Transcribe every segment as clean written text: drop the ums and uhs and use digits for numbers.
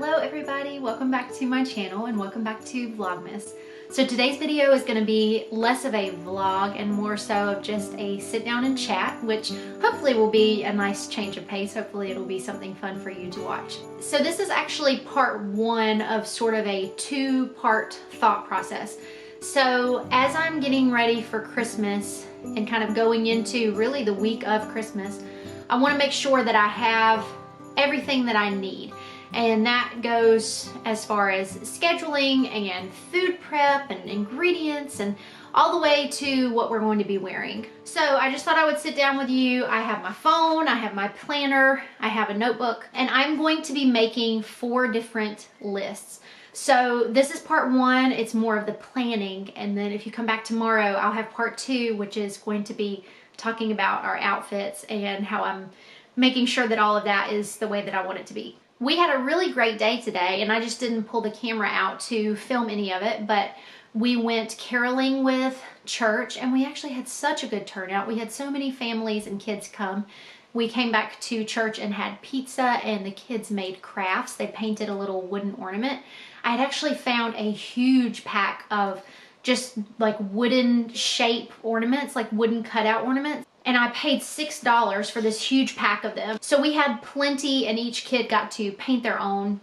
Hello everybody, welcome back to my channel and welcome back to Vlogmas. So today's video is going to be less of a vlog and more so of just a sit down and chat, which hopefully will be a nice change of pace. Hopefully it'll be something fun for you to watch. So this is actually part one of sort of a two-part thought process. So as I'm getting ready for Christmas and kind of going into really the week of Christmas, I want to make sure that I have everything that I need. And that goes as far as scheduling and food prep and ingredients and all the way to what we're going to be wearing. So I just thought I would sit down with you. I have my phone, I have my planner, I have a notebook, and I'm going to be making 4 different lists. So this is part one, it's more of the planning, and then if you come back tomorrow, I'll have part 2, which is going to be talking about our outfits and how I'm making sure that all of that is the way that I want it to be. We had a really great day today, and I just didn't pull the camera out to film any of it, but we went caroling with church, and we actually had such a good turnout. We had so many families and kids come. We came back to church and had pizza, and the kids made crafts. They painted a little wooden ornament. I had actually found a huge pack of just like wooden shape ornaments, like wooden cutout ornaments. And I paid $6 for this huge pack of them. So we had plenty and each kid got to paint their own.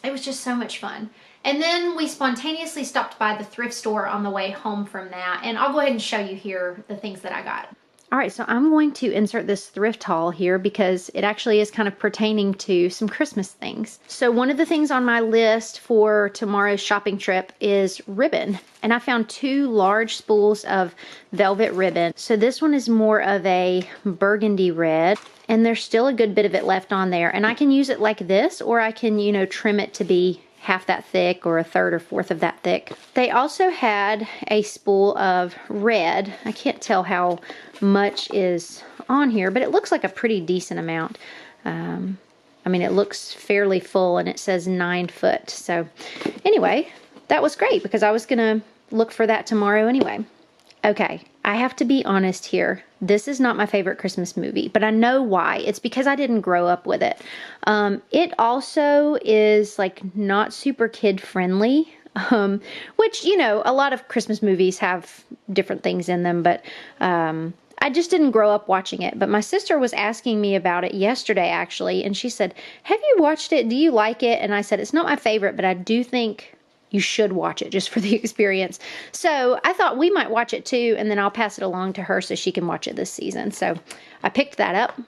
It was just so much fun. And then we spontaneously stopped by the thrift store on the way home from that. And I'll go ahead and show you here the things that I got. All right, so I'm going to insert this thrift haul here because it actually is kind of pertaining to some Christmas things. So one of the things on my list for tomorrow's shopping trip is ribbon. And I found 2 large spools of velvet ribbon. So this one is more of a burgundy red, and there's still a good bit of it left on there. And I can use it like this, or I can, you know, trim it to be half that thick or a third or fourth of that thick. They also had a spool of red. I can't tell how much is on here, but it looks like a pretty decent amount. I mean, it looks fairly full, and it says 9 foot. So anyway, that was great because I was gonna look for that tomorrow anyway. Okay, I have to be honest here. This is not my favorite Christmas movie, but I know why. It's because I didn't grow up with it. It also is like not super kid friendly, which, you know, a lot of Christmas movies have different things in them, but I just didn't grow up watching it. But my sister was asking me about it yesterday, actually, and she said, "Have you watched it? Do you like it?" And I said, "It's not my favorite, but I do think you should watch it just for the experience." So I thought we might watch it too, and then I'll pass it along to her so she can watch it this season. So I picked that up.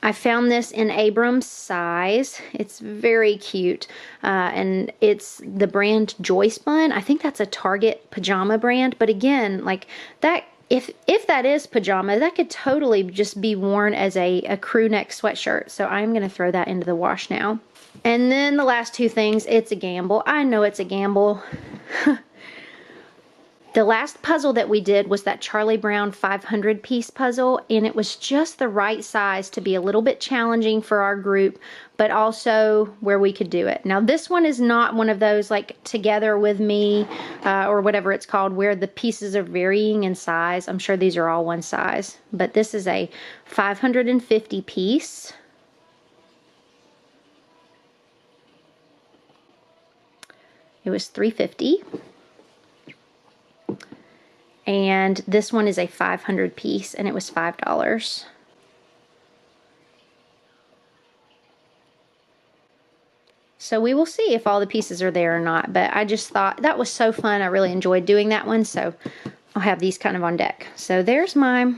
I found this in Abram's size. It's very cute, and it's the brand Joyspun. I think that's a Target pajama brand, but again, like that, if that is pajama, that could totally just be worn as a crew neck sweatshirt. So I'm going to throw that into the wash now. And then the last 2 things, it's a gamble. I know it's a gamble. The last puzzle that we did was that Charlie Brown 500 piece puzzle, and it was just the right size to be a little bit challenging for our group, but also where we could do it. Now this one is not one of those like Together With Me or whatever it's called, where the pieces are varying in size. I'm sure these are all one size, but this is a 550 piece. It was $3.50. And this one is a 500 piece, and it was $5. So we will see if all the pieces are there or not, but I just thought that was so fun. I really enjoyed doing that one, so I'll have these kind of on deck. So there's my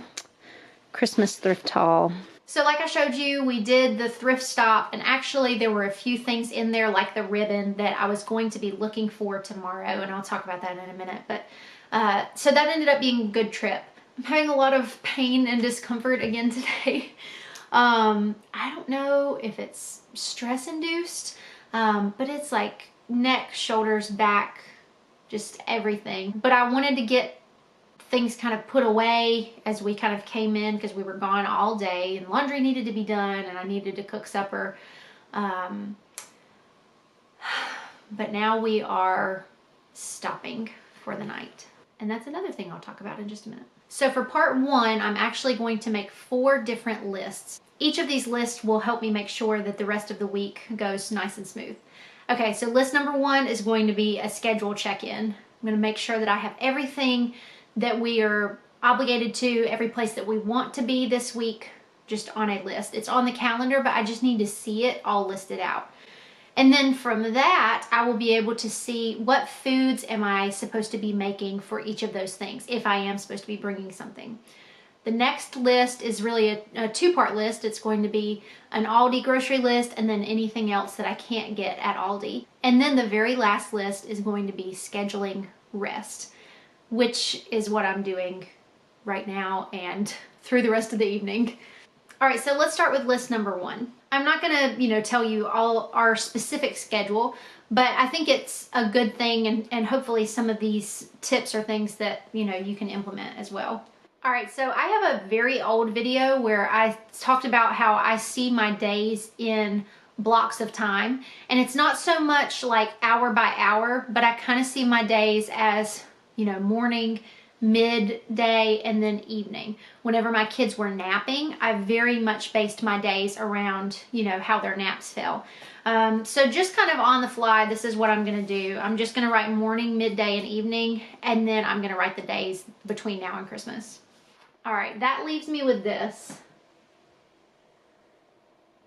Christmas thrift haul. So like I showed you, we did the thrift stop, and actually there were a few things in there like the ribbon that I was going to be looking for tomorrow, and I'll talk about that in a minute. But so that ended up being a good trip. I'm having a lot of pain and discomfort again today. I don't know if it's stress induced, but it's like neck, shoulders, back, just everything. But I wanted to get things kind of put away as we kind of came in because we were gone all day and laundry needed to be done and I needed to cook supper. But now we are stopping for the night. And that's another thing I'll talk about in just a minute. So for part one, I'm actually going to make 4 different lists. Each of these lists will help me make sure that the rest of the week goes nice and smooth. Okay, so list number 1 is going to be a schedule check-in. I'm going to make sure that I have everything that we are obligated to, every place that we want to be this week, just on a list. It's on the calendar, but I just need to see it all listed out. And then from that, I will be able to see what foods am I supposed to be making for each of those things, if I am supposed to be bringing something. The next list is really a two-part list. It's going to be an Aldi grocery list and then anything else that I can't get at Aldi. And then the very last list is going to be scheduling rest, which is what I'm doing right now and through the rest of the evening. All right, so let's start with list number 1. I'm not gonna, tell you all our specific schedule, but I think it's a good thing, and hopefully some of these tips are things that, you can implement as well. All right, so I have a very old video where I talked about how I see my days in blocks of time, and it's not so much like hour by hour, but I kind of see my days as, morning, midday, and then evening. Whenever my kids were napping, I very much based my days around, how their naps fell. So just kind of on the fly, this is what I'm going to do. I'm just going to write morning, midday, and evening, and then I'm going to write the days between now and Christmas. All right, that leaves me with this.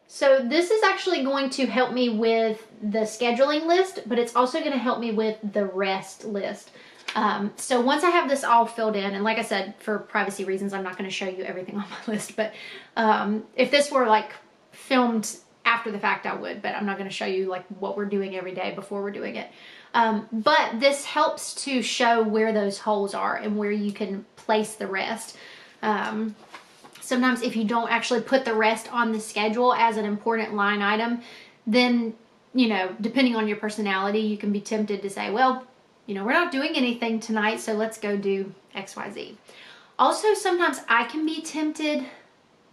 So this is actually going to help me with the scheduling list, but it's also going to help me with the rest list. So once I have this all filled in, and like I said, for privacy reasons, I'm not going to show you everything on my list, but if this were like filmed after the fact, I would, but I'm not going to show you like what we're doing every day before we're doing it. But this helps to show where those holes are and where you can place the rest. Sometimes if you don't actually put the rest on the schedule as an important line item, then, depending on your personality, you can be tempted to say, well, we're not doing anything tonight, so let's go do XYZ. Also, sometimes I can be tempted,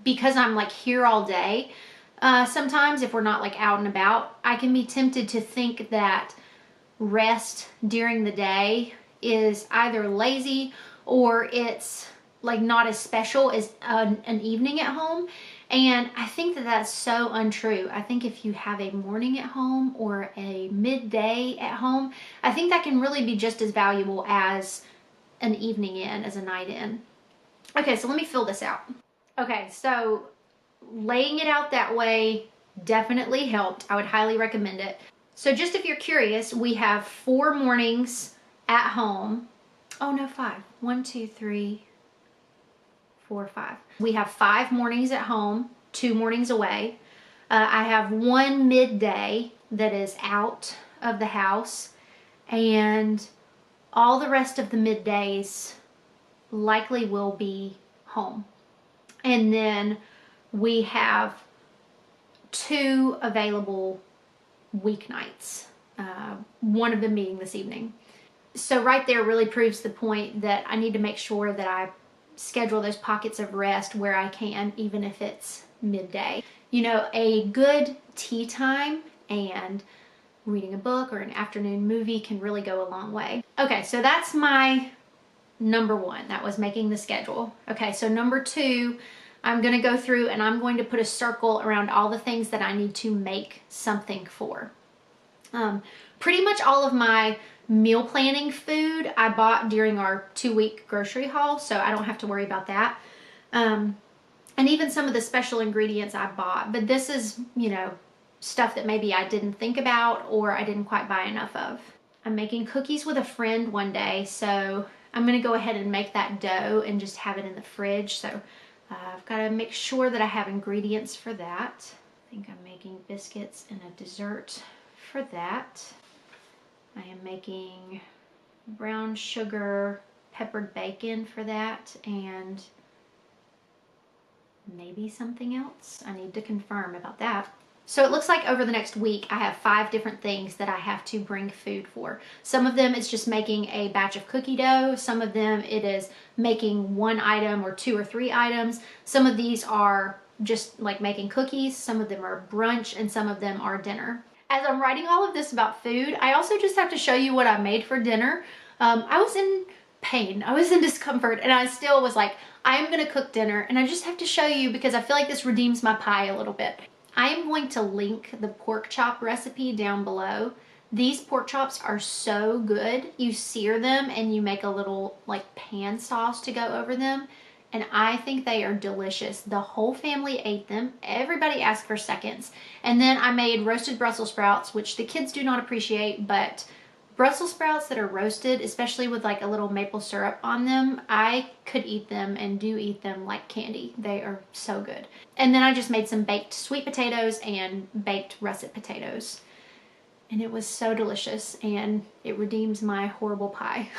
because I'm like here all day, sometimes if we're not like out and about, I can be tempted to think that rest during the day is either lazy or it's like not as special as an evening at home. And I think that that's so untrue. I think if you have a morning at home or a midday at home, I think that can really be just as valuable as an evening in, as a night in. Okay, so let me fill this out. Okay, so laying it out that way definitely helped. I would highly recommend it. So just if you're curious, we have 4 mornings at home. Oh no, 5. 1, 2, 3, 4, 5. We have 5 mornings at home, 2 mornings away. I have 1 midday that is out of the house, and all the rest of the middays likely will be home. And then we have 2 available weeknights, one of them being this evening. So right there really proves the point that I need to make sure that I schedule those pockets of rest where I can, even if it's midday. A good tea time and reading a book or an afternoon movie can really go a long way. Okay, so that's my number 1. That was making the schedule. Okay, so number 2, I'm going to go through and I'm going to put a circle around all the things that I need to make something for. Pretty much all of my meal planning food I bought during our 2-week grocery haul, so I don't have to worry about that. And even some of the special ingredients I bought, but this is, stuff that maybe I didn't think about or I didn't quite buy enough of. I'm making cookies with a friend one day, so I'm going to go ahead and make that dough and just have it in the fridge. So I've got to make sure that I have ingredients for that. I think I'm making biscuits and a dessert for that. I am making brown sugar peppered bacon for that, and maybe something else. I need to confirm about that. So it looks like over the next week I have 5 different things that I have to bring food for. Some of them it's just making a batch of cookie dough. Some of them it is making 1 item or 2 or 3 items. Some of these are just like making cookies. Some of them are brunch and some of them are dinner. As I'm writing all of this about food, I also just have to show you what I made for dinner. I was in pain. I was in discomfort, and I still was like, I'm gonna cook dinner, and I just have to show you because I feel like this redeems my pie a little bit. I am going to link the pork chop recipe down below. These pork chops are so good. You sear them and you make a little like pan sauce to go over them. And I think they are delicious. The whole family ate them. Everybody asked for seconds. And then I made roasted Brussels sprouts, which the kids do not appreciate, but Brussels sprouts that are roasted, especially with like a little maple syrup on them, I could eat them and do eat them like candy. They are so good. And then I just made some baked sweet potatoes and baked russet potatoes. And it was so delicious, and it redeems my horrible pie.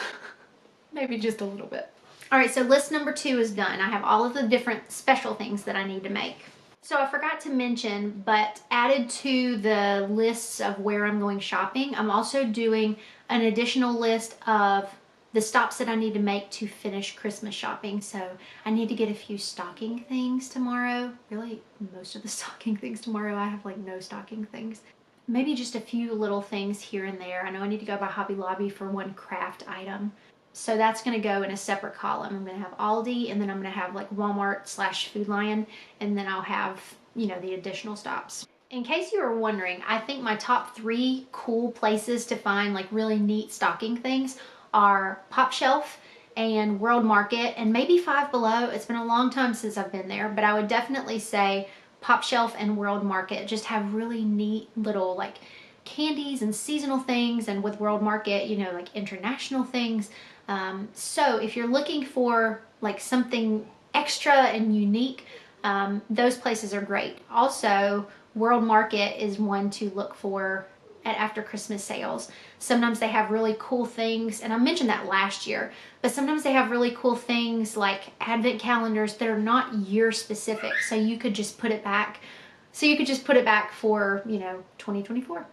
Maybe just a little bit. All right, so list number 2 is done. I have all of the different special things that I need to make. So I forgot to mention, but added to the lists of where I'm going shopping, I'm also doing an additional list of the stops that I need to make to finish Christmas shopping. So I need to get a few stocking things tomorrow. Really, most of the stocking things tomorrow. I have like no stocking things. Maybe just a few little things here and there. I know I need to go by Hobby Lobby for one craft item. So that's going to go in a separate column. I'm going to have Aldi, and then I'm going to have like Walmart / Food Lion, and then I'll have, you know, the additional stops. In case you were wondering, I think my top 3 cool places to find like really neat stocking things are Pop Shelf and World Market, and maybe Five Below. It's been a long time since I've been there, but I would definitely say Pop Shelf and World Market just have really neat little like candies and seasonal things, and with World Market, you know, like international things. So if you're looking for like something extra and unique, those places are great. Also, World Market is one to look for at after Christmas sales. Sometimes they have really cool things, and I mentioned that last year, but sometimes they have really cool things like advent calendars that are not year specific, so you could just put it back. So you could just put it back for, you know, 2024.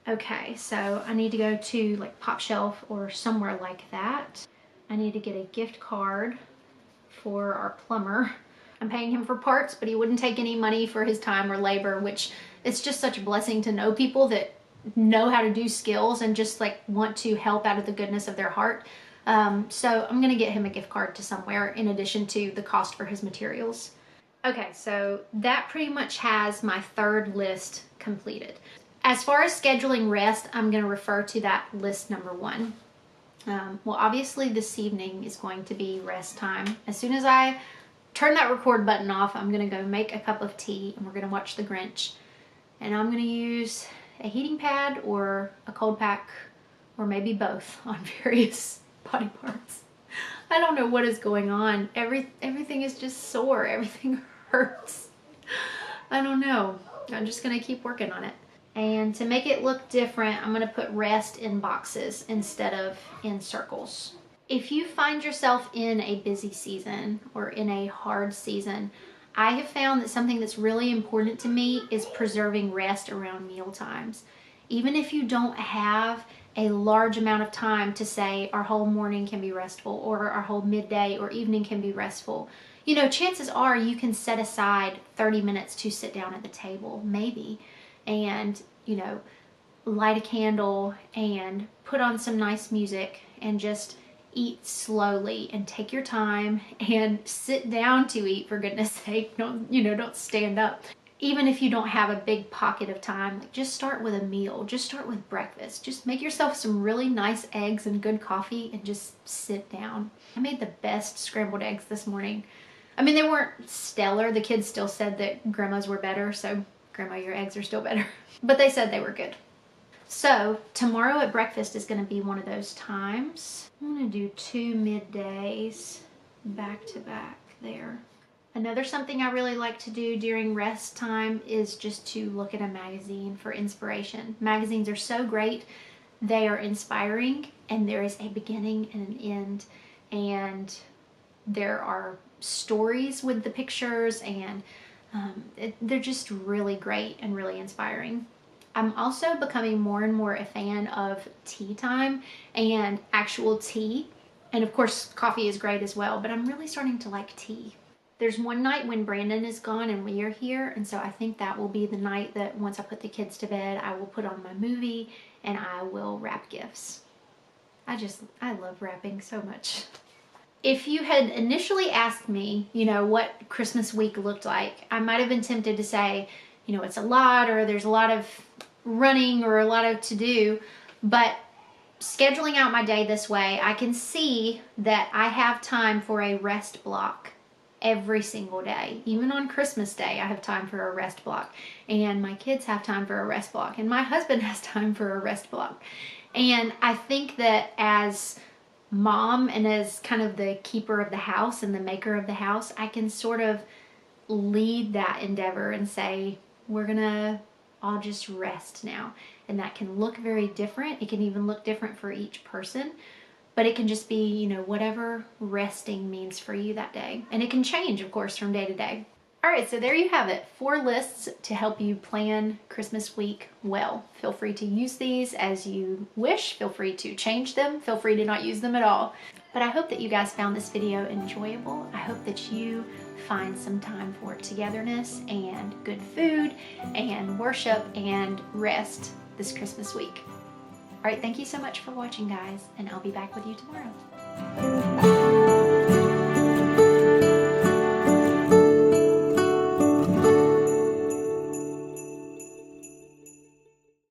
Okay, so I need to go to like Pop Shelf or somewhere like that. I need to get a gift card for our plumber. I'm paying him for parts, but he wouldn't take any money for his time or labor, which it's just such a blessing to know people that know how to do skills and just like want to help out of the goodness of their heart. So I'm gonna get him a gift card to somewhere in addition to the cost for his materials. Okay, so that pretty much has my 3rd list completed. As far as scheduling rest, I'm going to refer to that list number 1. Well, obviously this evening is going to be rest time. As soon as I turn that record button off, I'm going to go make a cup of tea and we're going to watch The Grinch. And I'm going to use a heating pad or a cold pack, or maybe both, on various body parts. I don't know what is going on. Everything is just sore. Everything hurts. I don't know. I'm just going to keep working on it. And to make it look different, I'm going to put rest in boxes instead of in circles. If you find yourself in a busy season or in a hard season, I have found that something that's really important to me is preserving rest around meal times. Even if you don't have a large amount of time to say our whole morning can be restful or our whole midday or evening can be restful, you know, chances are you can set aside 30 minutes to sit down at the table, maybe, and, you know, light a candle and put on some nice music and just eat slowly and take your time and sit down to eat, for goodness sake. Don't stand up. Even if you don't have a big pocket of time, like just start with a meal. Just start with breakfast. Just make yourself some really nice eggs and good coffee and just sit down. I made the best scrambled eggs this morning. I mean, they weren't stellar. The kids still said that grandma's were better, so Grandma, your eggs are still better. But they said they were good. So tomorrow at breakfast is going to be one of those times. I'm going to do 2 middays back to back there. Another something I really like to do during rest time is just to look at a magazine for inspiration. Magazines are so great. They are inspiring, and there is a beginning and an end, and there are stories with the pictures, and they're just really great and really inspiring. I'm also becoming more and more a fan of tea time and actual tea. And of course, coffee is great as well, but I'm really starting to like tea. There's one night when Brandon is gone and we are here, and so I think that will be the night that once I put the kids to bed, I will put on my movie and I will wrap gifts. I love wrapping so much. If you had initially asked me, what Christmas week looked like, I might have been tempted to say, you know, it's a lot, or there's a lot of running or a lot of to do. But scheduling out my day this way, I can see that I have time for a rest block every single day. Even on Christmas Day, I have time for a rest block, and my kids have time for a rest block, and my husband has time for a rest block. And I think that as mom and as kind of the keeper of the house and the maker of the house, I can sort of lead that endeavor and say, we're gonna all just rest now. And that can look very different. It can even look different for each person, but it can just be, you know, whatever resting means for you that day. And it can change, of course, from day to day. All right, so there you have it. 4 lists to help you plan Christmas week well. Feel free to use these as you wish. Feel free to change them. Feel free to not use them at all. But I hope that you guys found this video enjoyable. I hope that you find some time for togetherness and good food and worship and rest this Christmas week. All right, thank you so much for watching, guys, and I'll be back with you tomorrow.